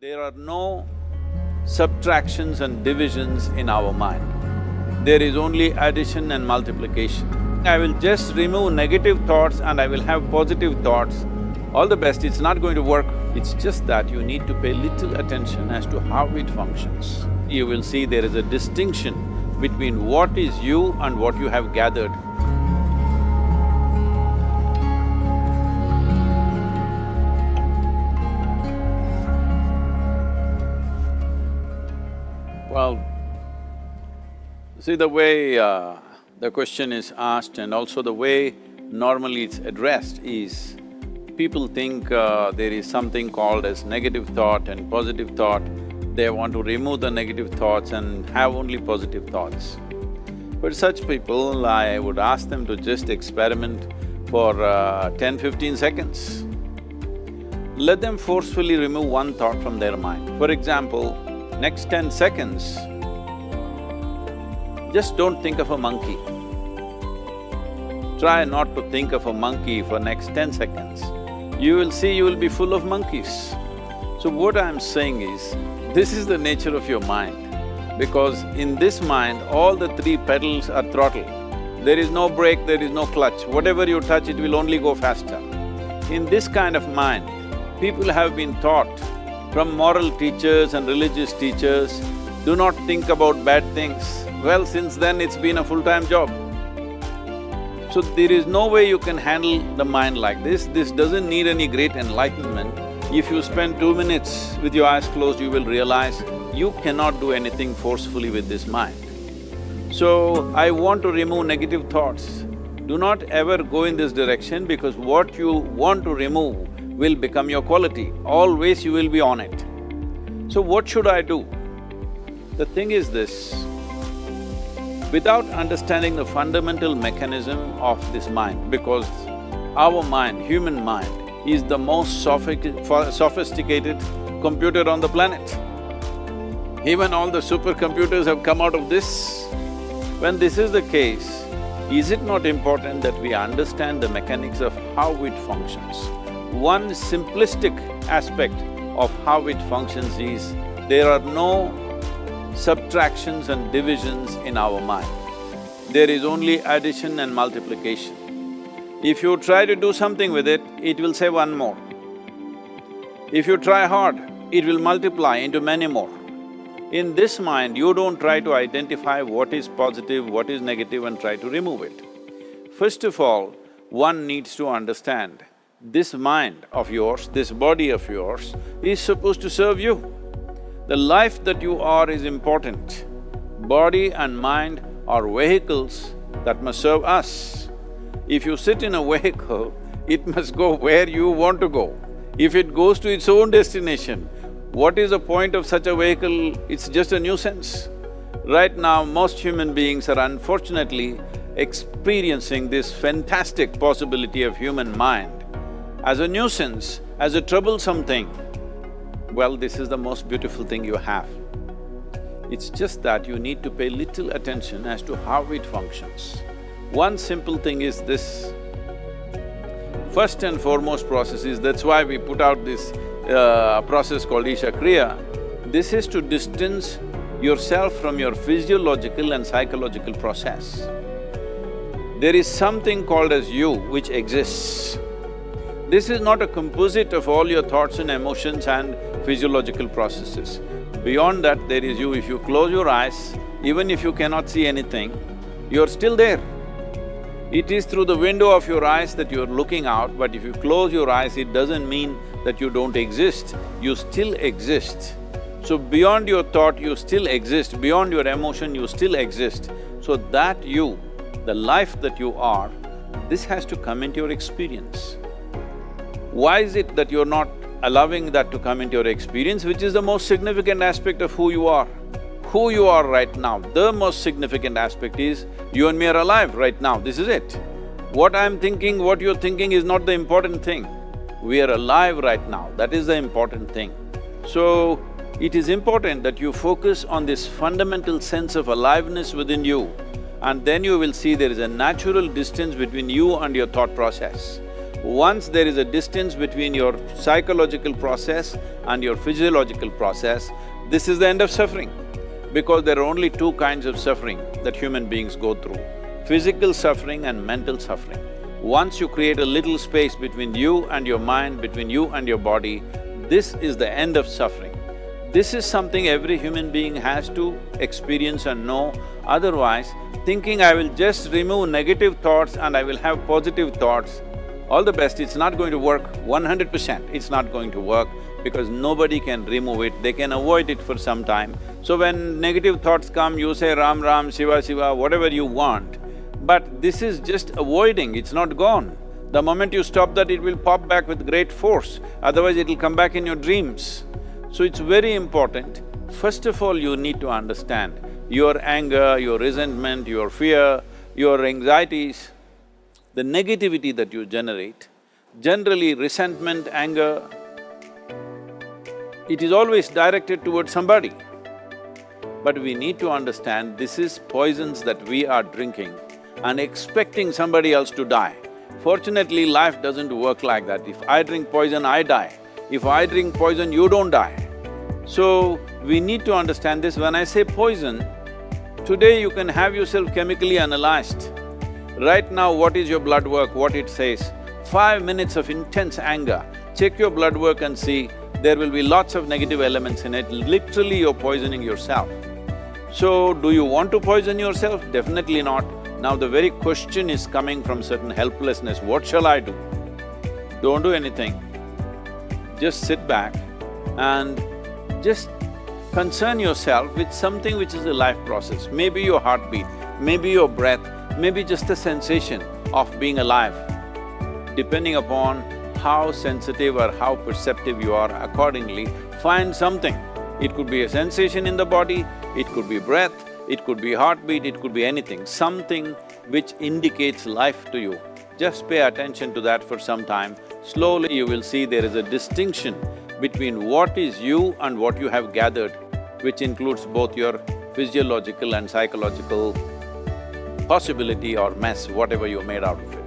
There are no subtractions and divisions in our mind. There is only addition and multiplication. I will just remove negative thoughts and I will have positive thoughts. All the best, it's not going to work. It's just that you need to pay little attention as to how it functions. You will see there is a distinction between what is you and what you have gathered. Well, see the way the question is asked and also the way normally it's addressed is, people think there is something called as negative thought and positive thought. They want to remove the negative thoughts and have only positive thoughts. For such people, I would ask them to just experiment for 10-15 seconds. Let them forcefully remove one thought from their mind. For example, next 10 seconds, just don't think of a monkey. Try not to think of a monkey for next 10 seconds. You will see you will be full of monkeys. So what I'm saying is, this is the nature of your mind, because in this mind, all the three pedals are throttle. There is no brake, there is no clutch. Whatever you touch, it will only go faster. In this kind of mind, people have been taught from moral teachers and religious teachers, do not think about bad things. Well, since then it's been a full-time job. So there is no way you can handle the mind like this. This doesn't need any great enlightenment. If you spend 2 minutes with your eyes closed, you will realize you cannot do anything forcefully with this mind. So, I want to remove negative thoughts. Do not ever go in this direction, because what you want to remove will become your quality. Always you will be on it. So what should I do? The thing is this, without understanding the fundamental mechanism of this mind, because our mind, human mind, is the most sophisticated computer on the planet. Even all the supercomputers have come out of this. When this is the case, is it not important that we understand the mechanics of how it functions? One simplistic aspect of how it functions is, there are no subtractions and divisions in our mind. There is only addition and multiplication. If you try to do something with it, it will say one more. If you try hard, it will multiply into many more. In this mind, you don't try to identify what is positive, what is negative and try to remove it. First of all, one needs to understand, this mind of yours, this body of yours is supposed to serve you. The life that you are is important. Body and mind are vehicles that must serve us. If you sit in a vehicle, it must go where you want to go. If it goes to its own destination, what is the point of such a vehicle? It's just a nuisance. Right now, most human beings are unfortunately experiencing this fantastic possibility of human mind as a nuisance, as a troublesome thing. Well, this is the most beautiful thing you have. It's just that you need to pay little attention as to how it functions. One simple thing is this. First and foremost process is, that's why we put out this process called Isha Kriya. This is to distance yourself from your physiological and psychological process. There is something called as you which exists. This is not a composite of all your thoughts and emotions and physiological processes. Beyond that, there is you. If you close your eyes, even if you cannot see anything, you're still there. It is through the window of your eyes that you're looking out, but if you close your eyes, it doesn't mean that you don't exist, you still exist. So beyond your thought, you still exist, beyond your emotion, you still exist. So that you, the life that you are, this has to come into your experience. Why is it that you're not allowing that to come into your experience, which is the most significant aspect of who you are? Who you are right now, the most significant aspect is, you and me are alive right now, this is it. What I'm thinking, what you're thinking is not the important thing. We are alive right now, that is the important thing. So, it is important that you focus on this fundamental sense of aliveness within you, and then you will see there is a natural distance between you and your thought process. Once there is a distance between your psychological process and your physiological process, this is the end of suffering. Because there are only two kinds of suffering that human beings go through, physical suffering and mental suffering. Once you create a little space between you and your mind, between you and your body, this is the end of suffering. This is something every human being has to experience and know. Otherwise, thinking I will just remove negative thoughts and I will have positive thoughts, all the best, it's not going to work 100%, it's not going to work because nobody can remove it, they can avoid it for some time. So when negative thoughts come, you say Ram Ram, Shiva Shiva, whatever you want, but this is just avoiding, it's not gone. The moment you stop that, it will pop back with great force, otherwise it'll come back in your dreams. So it's very important, first of all you need to understand your anger, your resentment, your fear, your anxieties, the negativity that you generate. Generally resentment, anger, it is always directed towards somebody. But we need to understand this is poisons that we are drinking and expecting somebody else to die. Fortunately, life doesn't work like that. If I drink poison, I die. If I drink poison, you don't die. So, we need to understand this. When I say poison, today you can have yourself chemically analyzed. Right now, what is your blood work, what it says? 5 minutes of intense anger, check your blood work and see, there will be lots of negative elements in it, literally you're poisoning yourself. So, do you want to poison yourself? Definitely not. Now the very question is coming from certain helplessness, what shall I do? Don't do anything. Just sit back and just concern yourself with something which is a life process. Maybe your heartbeat, maybe your breath, maybe just a sensation of being alive. Depending upon how sensitive or how perceptive you are, accordingly, find something. It could be a sensation in the body, it could be breath, it could be heartbeat, it could be anything, something which indicates life to you. Just pay attention to that for some time. Slowly you will see there is a distinction between what is you and what you have gathered, which includes both your physiological and psychological possibility or mess, whatever you're made out of.